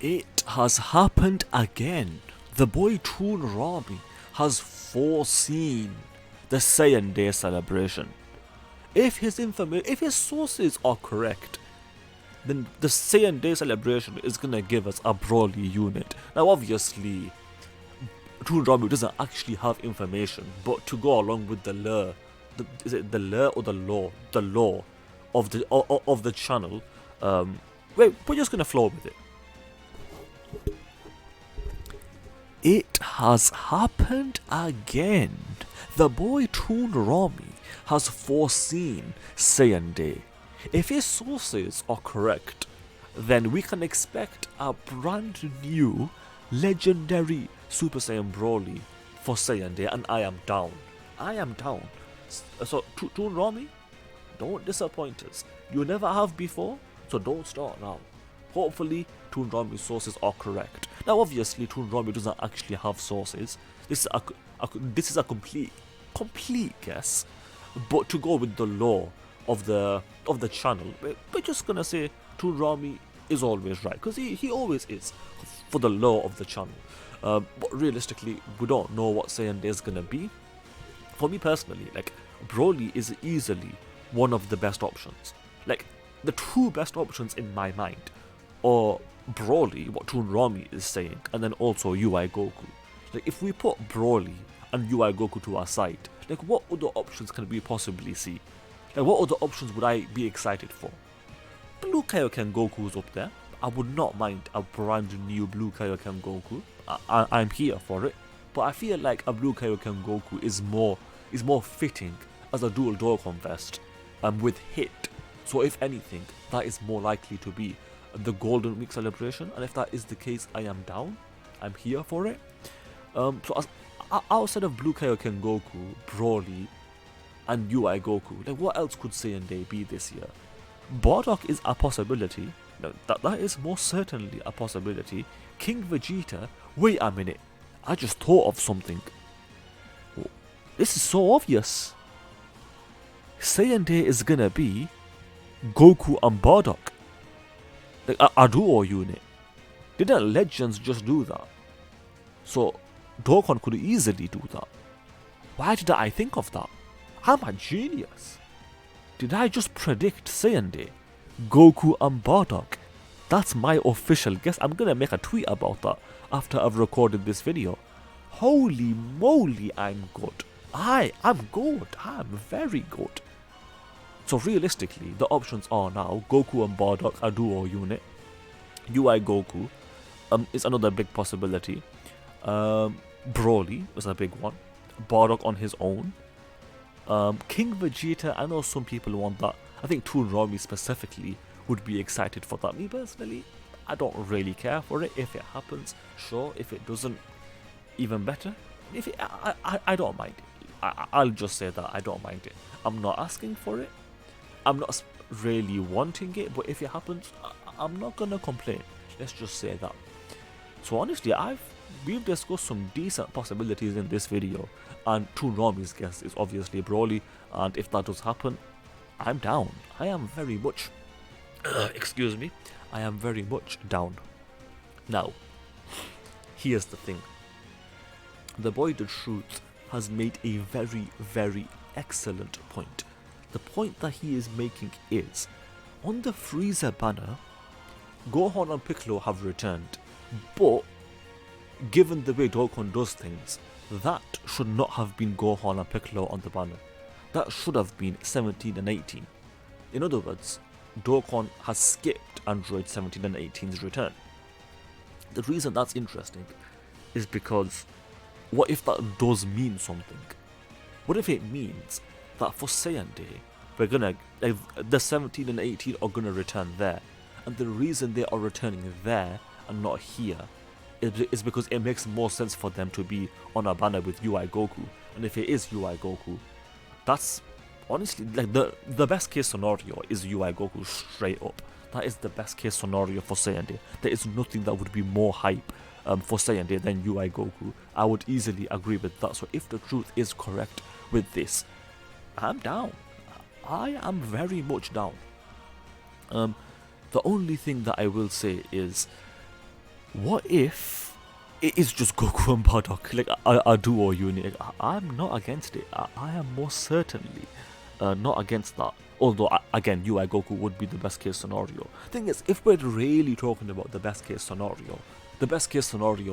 It has happened again. The boy Toonrami has foreseen the Saiyan Day celebration. If his sources are correct, then the Saiyan Day celebration is gonna give us a Broly unit. Now obviously, Toonrami doesn't actually have information, but to go along with the lore, is it the lore or the law? The law of the channel. We're just gonna flow with it. It has happened again. The boy Toonrami has foreseen Saiyan Day. If his sources are correct, then we can expect a brand new legendary Super Saiyan Broly for Saiyan Day, and I am down. I am down. So Toonrami, don't disappoint us. You never have before, so don't start now. Hopefully Toonrami's sources are correct. Now obviously Toonrami doesn't actually have sources. This is a complete guess. But to go with the law of the channel, we're just gonna say Toonrami is always right, because he always is for the law of the channel. But realistically, we don't know what Saiyan Day is gonna be. For me personally, like, Broly is easily one of the best options. Like, the two best options in my mind are Broly, what Toonrami is saying, and then also UI Goku. Like, if we put Broly and UI Goku to our side, like, what other options can we possibly see? Like, what other options would I be excited for? Blue Kaioken Goku is up there. I would not mind a brand new Blue Kaioken Goku. I'm here for it. But I feel like a Blue Kaioken Goku is more fitting as a dual Dokkan vest with hit. So if anything, that is more likely to be the Golden Week celebration, and if that is the case, I am down. I'm here for it. So outside of Blue Kaioken Goku, Broly, and UI Goku, like, what else could Saiyan Day be this year? Bardock is a possibility. No, that is most certainly a possibility. King Vegeta. Wait a minute. I just thought of something. This is so obvious. Saiyan Day is gonna be Goku and Bardock. Like a duo unit. Didn't Legends just do that? So Dokkan could easily do that. Why did I think of that? I'm a genius. Did I just predict Saiyan Day? Goku and Bardock. That's my official guess. I'm gonna make a tweet about that after I've recorded this video. Holy moly, I'm good. I'm good. I'm very good. So realistically, the options are now Goku and Bardock, a duo unit. UI Goku is another big possibility. Broly is a big one. Bardock on his own. King Vegeta, I know some people want that. I think Toonrami specifically would be excited for that. Me personally, I don't really care for it. If it happens, sure. If it doesn't, even better. I don't mind it. I'll just say that I don't mind it. I'm not asking for it. I'm not really wanting it, but if it happens, I'm not gonna complain. Let's just say that. So honestly, we've discussed some decent possibilities in this video, and Toonrami's guess is obviously Broly, and if that does happen, I'm down. I am very much, excuse me, I am very much down. Now, here's the thing. The boy The Truth has made a very, very excellent point. The point that he is making is, on the Freezer banner, Gohan and Piccolo have returned, but given the way Dokkan does things, that should not have been Gohan and Piccolo on the banner. That should have been 17 and 18. In other words, Dokkan has skipped Android 17 and 18's return. The reason that's interesting is because what if that does mean something? What if it means that for Saiyan Day, we're gonna, the 17 and 18 are gonna return there, and the reason they are returning there and not here is because it makes more sense for them to be on a banner with UI Goku. And if it is UI Goku, that's honestly, like, the best case scenario is UI Goku straight up. That is the best case scenario for Saiyan Day. There is nothing that would be more hype for Saiyan Day than UI Goku. I would easily agree with that. So if the truth is correct with this, I'm down. I am very much down. The only thing that I will say is, what if it is just Goku and Bardock, like a duo unit? Like, I'm not against it. I am most certainly not against that. Although, again, UI Goku would be the best case scenario. Thing is, if we're really talking about the best case scenario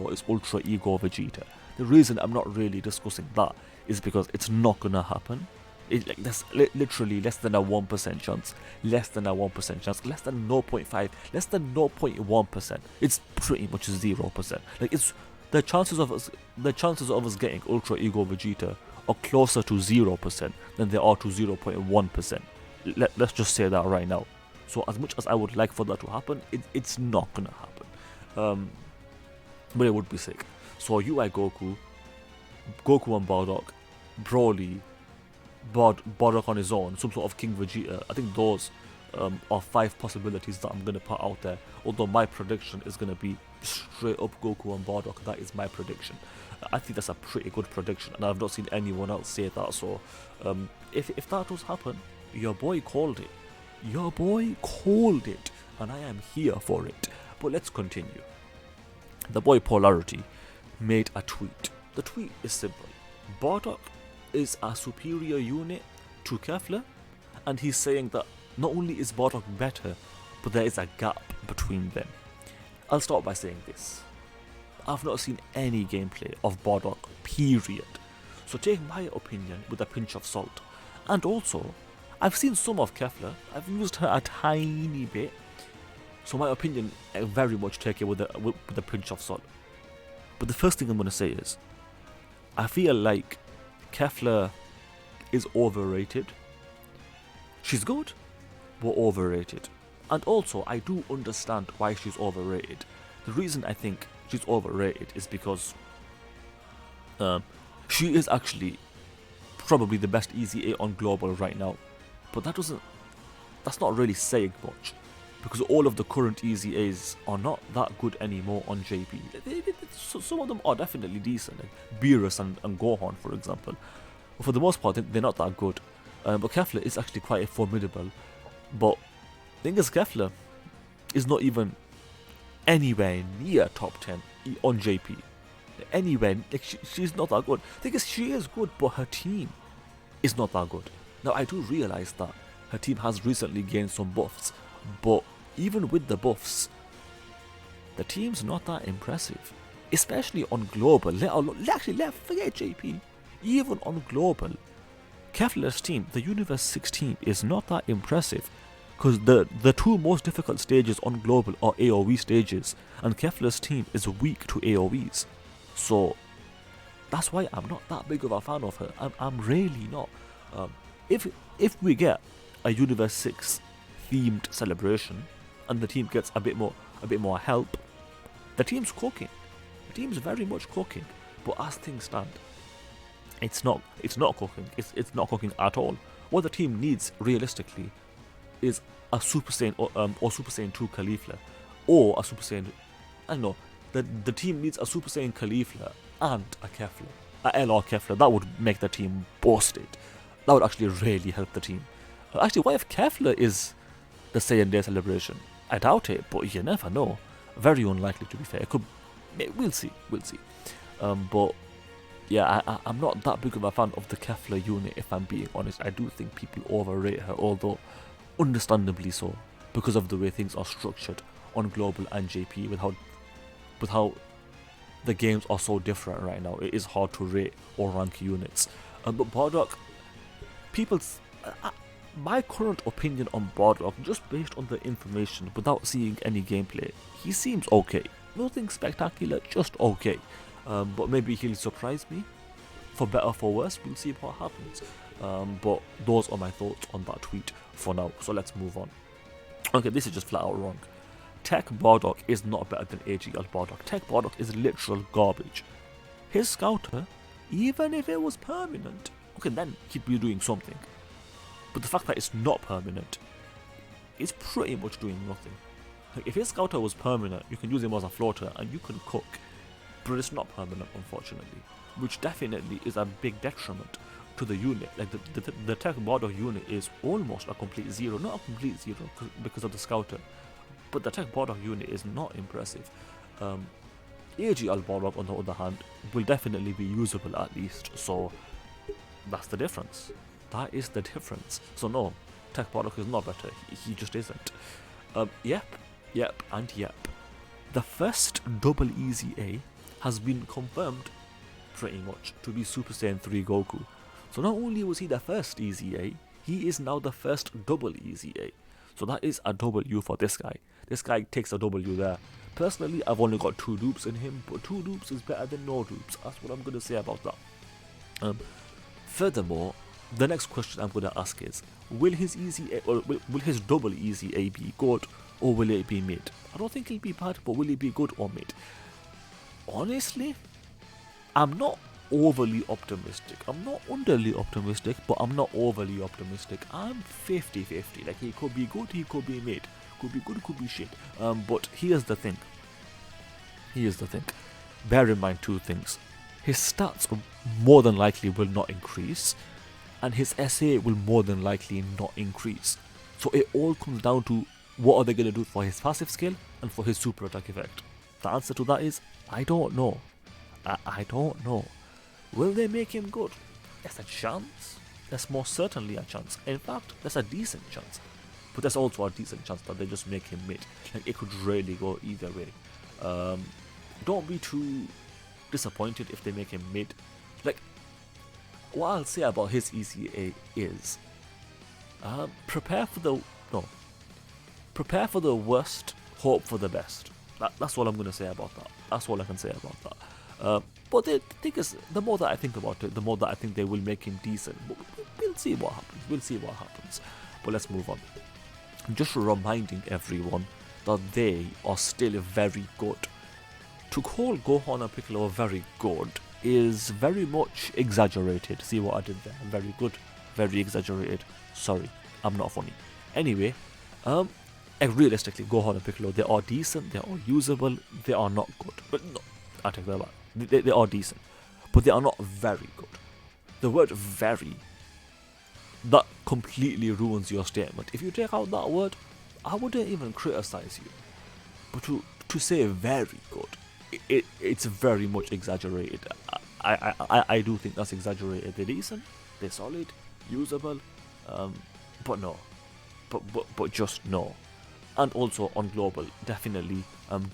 is Ultra Ego Vegeta. The reason I'm not really discussing that is because it's not gonna happen. There's literally less than a 1% chance, less than 0.5, less than 0.1%. It's pretty much 0%. Like, it's the chances of us getting Ultra Ego Vegeta are closer to 0% than they are to 0.1%. Let's just say that right now. So as much as I would like for that to happen, it's not gonna happen. But it would be sick. So UI Goku and Bardock, Broly, Bardock on his own, some sort of King Vegeta. I think those are 5 possibilities that I'm gonna put out there. Although my prediction is gonna be straight up Goku and Bardock. That is my prediction. I think that's a pretty good prediction, and I've not seen anyone else say that. So if that does happen, your boy called it. And I am here for it. But let's continue. The boy Polarity made a tweet. The tweet is simple. Bardock is a superior unit to Kefla, and he's saying that not only is Bardock better, but there is a gap between them. I'll start by saying this. I've not seen any gameplay of Bardock, period. So take my opinion with a pinch of salt. And also, I've seen some of Kefla. I've used her a tiny bit. So my opinion, I very much take it with a pinch of salt. But the first thing I'm going to say is, I feel like Kefla is overrated. She's good, but overrated. And also, I do understand why she's overrated. The reason I think she's overrated is because she is actually probably the best Easy 8 on global right now. But that's not really saying much, because all of the current Easy A's are not that good anymore on JP. Some of them are definitely decent, like Beerus and Gohan, for example. But for the most part, they're not that good. But Kefla is actually quite formidable. But the thing is, Kefla is not even anywhere near top 10 on JP. Anywhere, like she's not that good. The thing is, she is good, but her team is not that good. Now, I do realize that her team has recently gained some buffs, but even with the buffs, the team's not that impressive. Especially on global, let's forget JP. Even on global, Kefla's team, the Universe 6 team, is not that impressive. Because the 2 most difficult stages on global are AoE stages, and Kefla's team is weak to AoEs. So that's why I'm not that big of a fan of her. I'm really not. If we get a Universe 6 themed celebration and the team gets a bit more help, the team's cooking. The team's very much cooking. But as things stand, it's not cooking. It's not cooking at all. What the team needs realistically is a Super Saiyan or Super Saiyan 2 Caulifla, or a Super Saiyan. I don't know. The team needs a Super Saiyan Caulifla and a Kefla, a LR Kefla. That would make the team busted. That would actually really help the team. Actually, what if Kefla is the Saiyan Day celebration? I doubt it, but you never know. Very unlikely, to be fair. We'll see. But yeah, I'm not that big of a fan of the Kefla unit, if I'm being honest. I do think people overrate her, although understandably so, because of the way things are structured on global and JP, with how the games are so different right now. It is hard to rate or rank units. But Bardock, my current opinion on Bardock, just based on the information without seeing any gameplay, he seems okay. Nothing spectacular, just okay. But maybe he'll surprise me, for better or for worse. We'll see what happens. But those are my thoughts on that tweet for now. So let's move on. Okay, this is just flat out wrong. Tech Bardock is not better than AGL Bardock. Tech Bardock is literal garbage. His Scouter, even if it was permanent, okay, then he'd be doing something. But the fact that it's not permanent, it's pretty much doing nothing. Like, if his Scouter was permanent, you can use him as a floater and you can cook. But it's not permanent, unfortunately, which definitely is a big detriment to the unit. Like the Tech Bardock unit is almost a complete zero, not a complete zero because of the Scouter, but the Tech Bardock unit is not impressive. AGL Balrog, on the other hand, will definitely be usable at least, so that's the difference. That is the difference. So no, Tech Balrog is not better, he just isn't. Yep, and yep. The first double Easy A has been confirmed, pretty much, to be Super Saiyan 3 Goku. So not only was he the first Easy A, he is now the first double Easy A. So that is a W for this guy. This guy takes a W there. Personally, I've only got 2 dupes in him, but 2 dupes is better than no dupes. That's what I'm going to say about that. Furthermore, the next question I'm going to ask is, will his Easy A, or will his double Easy A be good, or will it be mid? I don't think it'll be bad, but will it be good or mid? Honestly, I'm not overly optimistic. I'm not underly optimistic, but I'm not overly optimistic. I'm 50-50. Like, he could be good, he could be mid. Could be good, could be shit. But here's the thing. Bear in mind 2 things. His stats more than likely will not increase, and his SA will more than likely not increase. So it all comes down to what are they going to do for his passive skill and for his super attack effect. The answer to that is, I don't know. I don't know. Will they make him good? There's a chance. There's most certainly a chance. In fact, there's a decent chance. But there's also a decent chance that they just make him mid. Like, it could really go either way. Don't be too disappointed if they make him mid. Like, what I'll say about his Easy A is, prepare for the worst, hope for the best. That's all I'm going to say about that. That's all I can say about that. But the thing is, the more that I think about it, the more that I think they will make him decent. But we'll see what happens. But let's move on. Just reminding everyone that they are still very good. To call Gohan and Piccolo very good is very much exaggerated. See what I did there? Very good, very exaggerated. Sorry, I'm not funny. Anyway, realistically, Gohan and Piccolo, they are decent, they are usable, they are not good. But no, I take that back. They are decent, but they are not very good. The word very, that completely ruins your statement. If you take out that word, I wouldn't even criticize you. But to say very good, it's very much exaggerated. I do think that's exaggerated. They're decent, they're solid, usable, but no. But just no. And also on global, definitely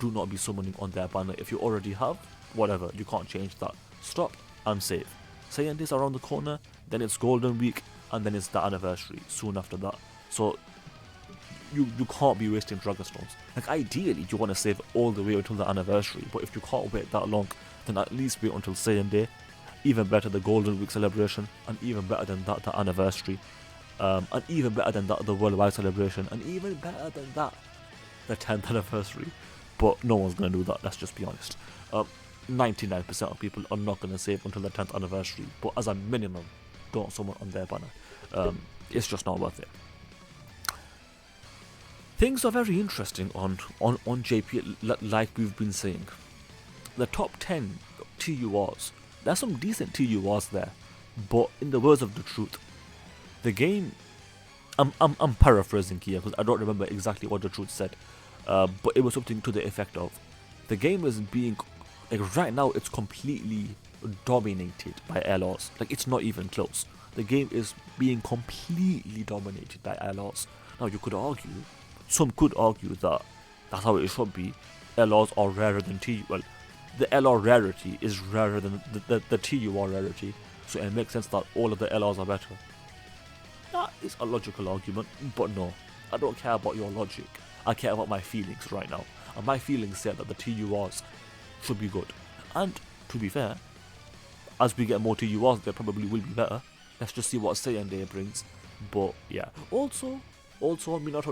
do not be summoning on their banner. If you already have, whatever, you can't change that. Stop and save. Saiyan Days around the corner, then it's Golden Week, and then it's the anniversary soon after that. So you can't be wasting Dragon Stones. Like, ideally you want to save all the way until the anniversary, but if you can't wait that long, then at least wait until Saiyan Day. Even better the Golden Week celebration, and even better than that the anniversary, and even better than that the worldwide celebration, and even better than that the 10th anniversary. But no one's going to do that, let's just be honest. 99% of people are not going to save until the 10th anniversary, but as a minimum, don't summon on their banner. It's just not worth it. Things are very interesting on JP, like we've been saying. The top 10 TURs, there's some decent TURs there, but in the words of the truth, the game, I'm paraphrasing here because I don't remember exactly what the truth said, but it was something to the effect of, the game is being, like, right now it's completely dominated by LRs. Like, it's not even close. The game is being completely dominated by LRs. Now you could argue, some could argue that that's how it should be. LRs are rarer than TU. Well, the LR rarity is rarer than the TUR rarity, so it makes sense that all of the LRs are better. That is a logical argument, but no, I don't care about your logic. I care about my feelings right now, and my feelings say that the TURs should be good. And to be fair, as we get more TURs, they probably will be better. Let's just see what Saiyan Day brings. But yeah, also Minato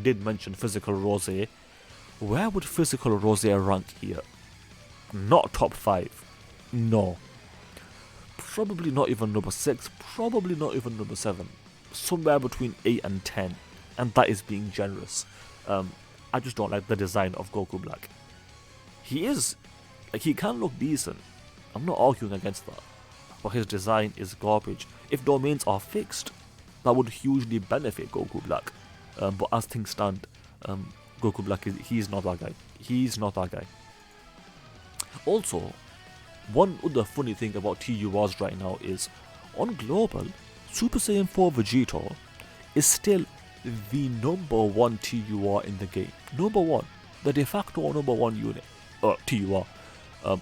did mention Physical Rose. Where would Physical Rose rank here? Not top 5. No. Probably not even number 6. Probably not even number 7. Somewhere between 8 and 10. And that is being generous. I just don't like the design of Goku Black. He can look decent. I'm not arguing against that. But his design is garbage. If domains are fixed, that would hugely benefit Goku Black. But as things stand, Goku Black he's not that guy. He's not that guy. Also, one other funny thing about TURs right now is, on Global, Super Saiyan 4 Vegito is still the #1 TUR in the game. #1. The de facto #1 unit. TUR.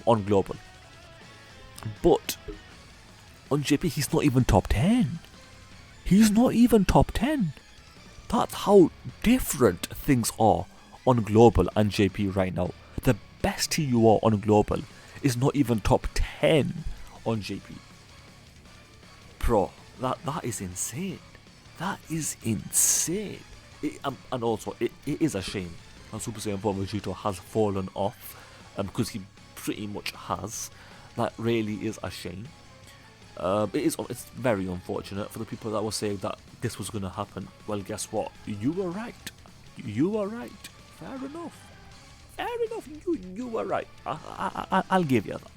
On Global. But on JP, he's not even top 10. He's not even top 10. That's how different things are on Global and JP right now. The best TUR on Global is not even top 10 on JP. Bro, that is insane. That is insane. And also, it is a shame that Super Saiyan 4 Vegito has fallen off, because he pretty much has. That really is a shame. It's very unfortunate for the people that were saying that this was going to happen. Well, guess what? You were right. You were right. Fair enough. Fair enough. You were right. I'll give you that.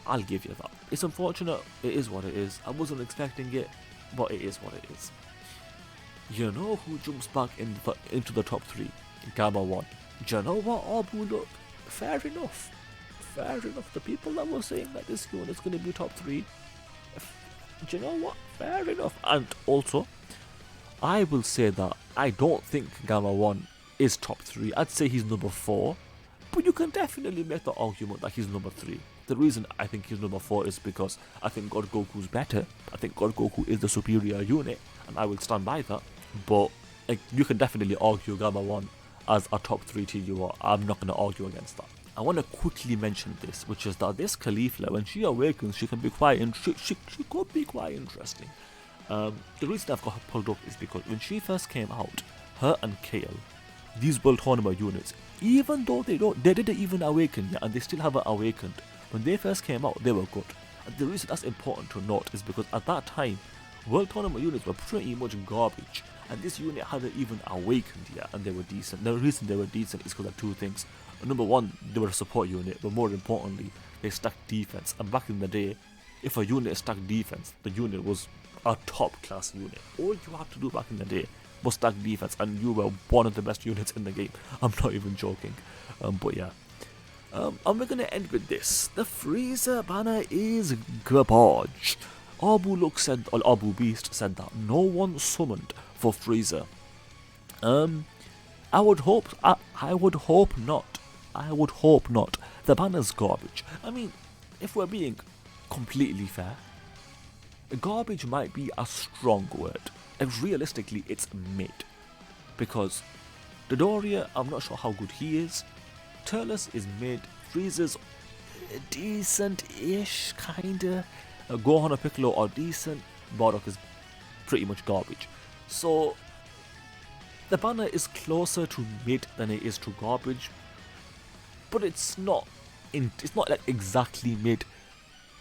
I'll give you that. It's unfortunate. It is what it is. I wasn't expecting it, but it is what it is. You know who jumps back into the top 3? Gamma 1. Do you know what, Abu? Look, fair enough. Fair enough. The people that were saying that this unit is going to be top 3, do you know what? Fair enough. And also, I will say that I don't think Gamma 1 is top 3. I'd say he's number 4. But you can definitely make the argument that he's number 3. The reason I think he's number 4 is because I think God Goku's better. I think God Goku is the superior unit, and I will stand by that. But you can definitely argue Gamma 1 as a top 3 TUR. I'm not going to argue against that. I want to quickly mention this, which is that this Caulifla, when she awakens, she can be she could be quite interesting. The reason I've got her pulled up is because when she first came out, her and Kale, these World Tournament units, even though they didn't even awaken yet, and they still haven't awakened, when they first came out, they were good. And the reason that's important to note is because at that time, World Tournament units were pretty much garbage, and this unit hadn't even awakened yet, and they were decent. The reason they were decent is because of 2 things. Number 1, they were a support unit, but more importantly, they stacked defense. And back in the day, if a unit stacked defense, the unit was a top class unit. All you had to do back in the day was stack defense, and you were one of the best units in the game. I'm not even joking. But yeah. And we're gonna end with this. The Frieza banner is garbage. Abu Beast said that no one summoned for Frieza. I would hope not. I would hope not. The banner's garbage. I mean, if we're being completely fair, garbage might be a strong word. And realistically, it's mid. Because Dodoria, I'm not sure how good he is. Turles is mid. Frieza's decent-ish, kinda. Gohan and Piccolo are decent. Bardock is pretty much garbage. So, the banner is closer to mid than it is to garbage. But it's not like exactly mid,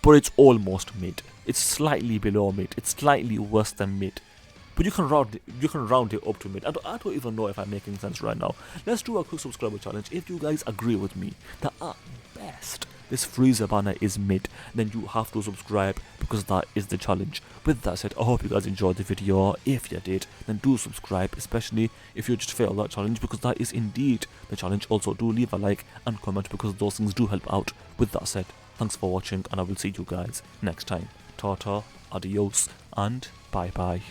but it's almost mid. It's slightly below mid. It's slightly worse than mid. But you can round it up to mid. I don't even know if I'm making sense right now. Let's do a quick subscriber challenge. If you guys agree with me that at best this Frieza banner is mid, then you have to subscribe, because that is the challenge. With that said, I hope you guys enjoyed the video. If you did, then do subscribe, especially if you just failed that challenge, because that is indeed the challenge. Also, do leave a like and comment, because those things do help out. With that said, thanks for watching, and I will see you guys next time. Ta-ta, adios, and bye-bye.